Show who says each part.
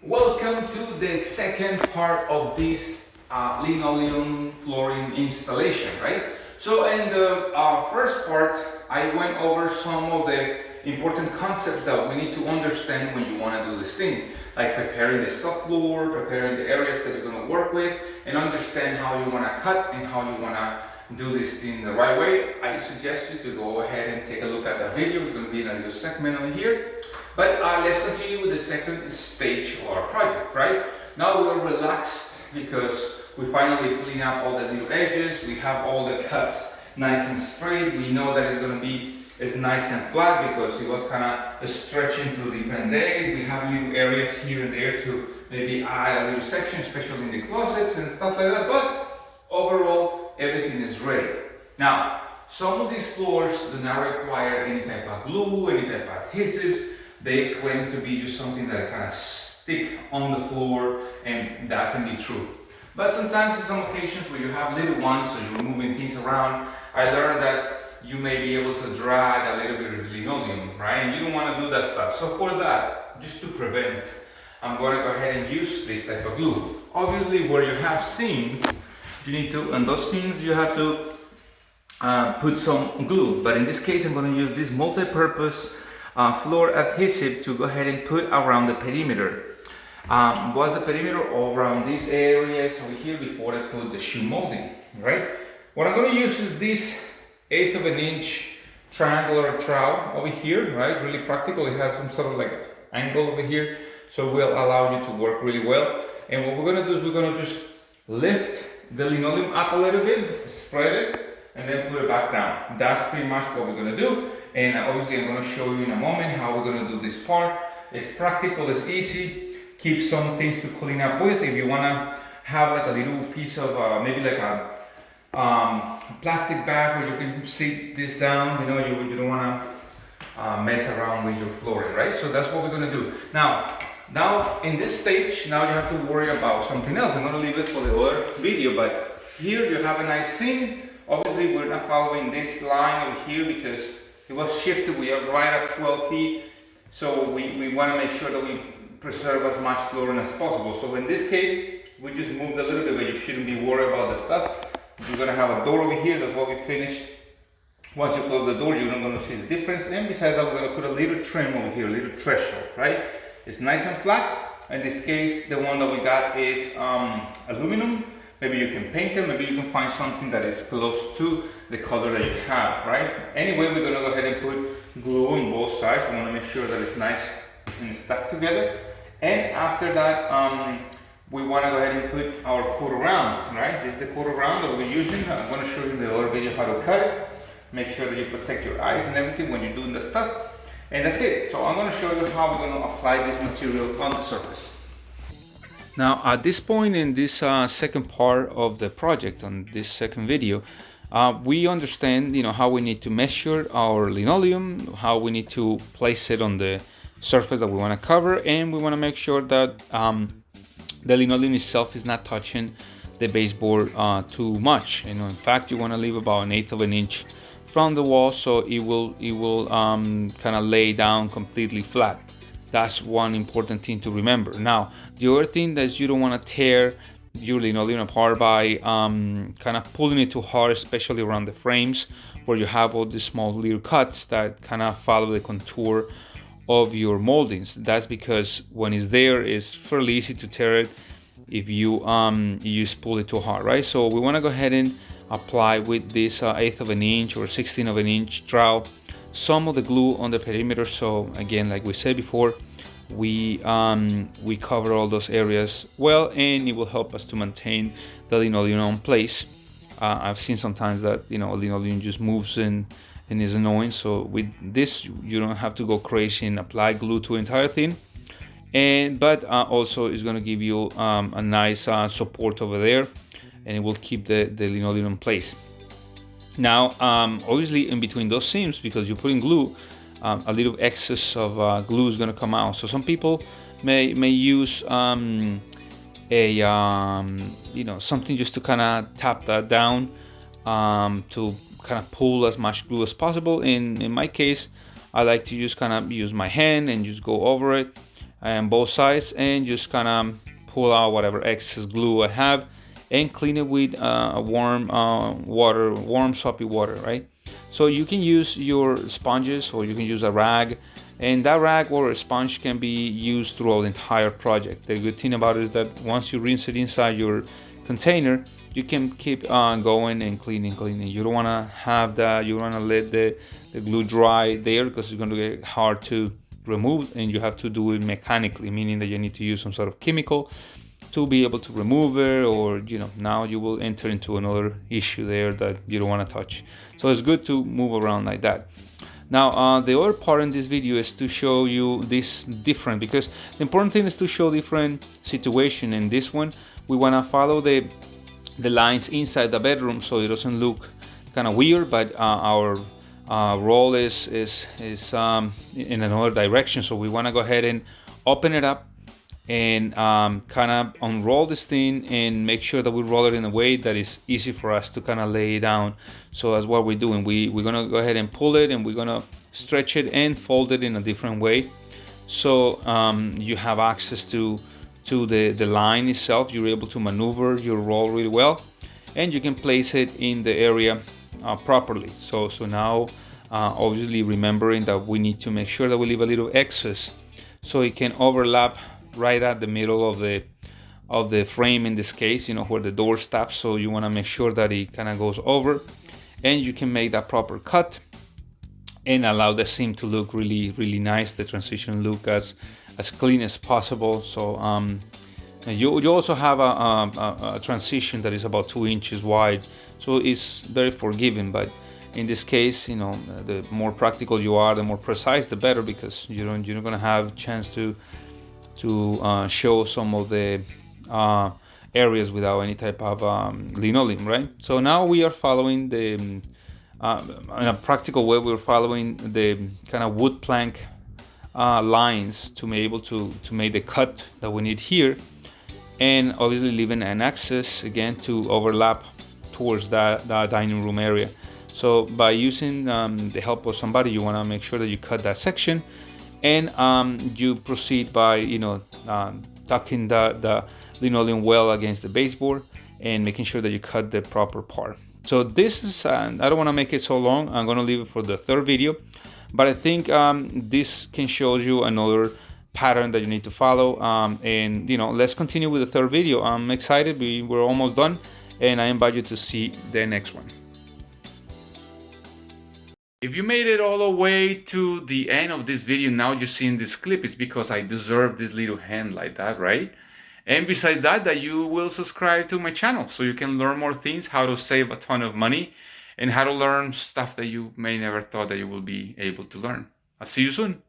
Speaker 1: Welcome to the second part of this linoleum flooring installation, right? So in the first part, I went over some of the important concepts that we need to understand when you want to do this thing, like preparing the subfloor, preparing the areas that you're going to work with, and understand how you want to cut and how you want to do this thing the right way. I suggest you to go ahead and take a look at the video. It's going to be in a little segment over here. But let's continue with the second stage of our project, right? Now we're relaxed because we finally clean up all the little edges. We have all the cuts nice and straight. We know that it's going to be nice and flat because it was kind of stretching through different days. We have little areas here and there to maybe add a little section, especially in the closets and stuff like that. But overall, everything is ready. Now, some of these floors do not require any type of glue, any type of adhesives. They claim to be just something that kind of stick on the floor, and that can be true. But sometimes in some occasions where you have little ones, so you're moving things around, I learned that you may be able to drag a little bit of linoleum, right? And you don't want to do that stuff. So for that, just to prevent, I'm going to go ahead and use this type of glue. Obviously, where you have seams, you need to, and those seams you have to put some glue. But in this case, I'm going to use this multi-purpose floor adhesive to go ahead and put around the perimeter. What's the perimeter? All around these areas over here before I put the shoe molding, right? What I'm going to use is this 1/8 of an inch triangular trowel over here, right? It's really practical. It has some sort of like angle over here, so it will allow you to work really well. And what we're going to do is we're going to just lift the linoleum up a little bit, spread it, and then put it back down. That's pretty much what we're going to do. And obviously I'm going to show you in a moment how we're going to do this part. It's practical, it's easy. Keep some things to clean up with. If you want to have like a little piece of maybe like a plastic bag where you can sit this down, you know, you don't want to mess around with your flooring, right? So that's what we're going to do. Now in this stage, now you have to worry about something else. I'm going to leave it for the other video, but here you have a nice seam. Obviously we're not following this line over here because it was shifted. We are right at 12 feet, so we want to make sure that we preserve as much flooring as possible. So in this case, we just moved a little bit, but you shouldn't be worried about the stuff. We're going to have a door over here. That's what we finished. Once you close the door, you're not going to see the difference. And besides that, we're going to put a little trim over here, a little threshold, right? It's nice and flat. In this case, the one that we got is aluminum. Maybe you can paint them, maybe you can find something that is close to the color that you have, right? Anyway, we're gonna go ahead and put glue on both sides. We wanna make sure that it's nice and stuck together. And after that, we wanna go ahead and put our quarter round, right? This is the quarter round that we're using. I'm gonna show you in the other video how to cut it. Make sure that you protect your eyes and everything when you're doing the stuff. And that's it. So I'm gonna show you how we're gonna apply this material on the surface. Now at this point in this second part of the project, on this second video, we understand how we need to measure our linoleum, how we need to place it on the surface that we want to cover, and we want to make sure that the linoleum itself is not touching the baseboard too much. In fact, you want to leave about 1/8 of an inch from the wall so it will kind of lay down completely flat. That's one important thing to remember. Now, the other thing that you don't want to tear your linoleum apart by kind of pulling it too hard, especially around the frames where you have all these small little cuts that kind of follow the contour of your moldings. That's because when it's there, it's fairly easy to tear it if you just pull it too hard, right? So we want to go ahead and apply with this 1/8 of an inch or 1/16 of an inch trowel some of the glue on the perimeter. So again, like we said before, we cover all those areas well, and it will help us to maintain the linoleum in place. I've seen sometimes that linoleum just moves in and is annoying. So with this, you don't have to go crazy and apply glue to the entire thing. But also it's going to give you a nice support over there, and it will keep the linoleum in place. Now, obviously in between those seams, because you're putting glue, a little excess of glue is going to come out. So some people may use something just to kind of tap that down to kind of pull as much glue as possible. In my case, I like to just kind of use my hand and just go over it.
Speaker 2: and both sides, and just kind of pull out whatever excess glue I have and clean it with warm water, warm soapy water, right? So you can use your sponges or you can use a rag, and that rag or a sponge can be used throughout the entire project. The good thing about it is that once you rinse it inside your container, you can keep on going and cleaning. You don't want to have that, you don't want to let the glue dry there because it's going to get hard to remove, and you have to do it mechanically, meaning that you need to use some sort of chemical to be able to remove it, or now you will enter into another issue there that you don't want to touch. So it's good to move around like that. Now the other part in this video is to show you this different, because the important thing is to show different situation. In this one we want to follow the lines inside the bedroom so it doesn't look kind of weird, but our roll is in another direction. So we want to go ahead and open it up and kind of unroll this thing and make sure that we roll it in a way that is easy for us to kind of lay down. So that's what we're doing. We're gonna go ahead and pull it, and we're gonna stretch it and fold it in a different way, so you have access to the line itself. You're able to maneuver your roll really well, and you can place it in the area properly. So now obviously remembering that we need to make sure that we leave a little excess so it can overlap right at the middle of the frame, in this case, where the door stops. So you want to make sure that it kind of goes over, and you can make that proper cut and allow the seam to look really nice, the transition look as clean as possible. So you also have a transition that is about 2 inches wide, so it's very forgiving. But in this case, the more practical you are, the more precise, the better, because you're not going to have a chance to show some of the areas without any type of linoleum, right? So now we are following in a practical way, we're following the kind of wood plank lines to be able to make the cut that we need here, and obviously leaving an access again to overlap towards that dining room area. So by using the help of somebody, you want to make sure that you cut that section, and you proceed by tucking the linoleum well against the baseboard and making sure that you cut the proper part. So this is I don't want to make it so long. I'm going to leave it for the third video, but I think this can show you another pattern that you need to follow, and let's continue with the third video. I'm excited. We're almost done, and I invite you to see the next one. If you made it all the way to the end of this video, now you're seeing this clip, it's because I deserve this little hand like that, right? And besides that you will subscribe to my channel so you can learn more things, how to save a ton of money, and how to learn stuff that you may never thought that you will be able to learn. I'll see you soon.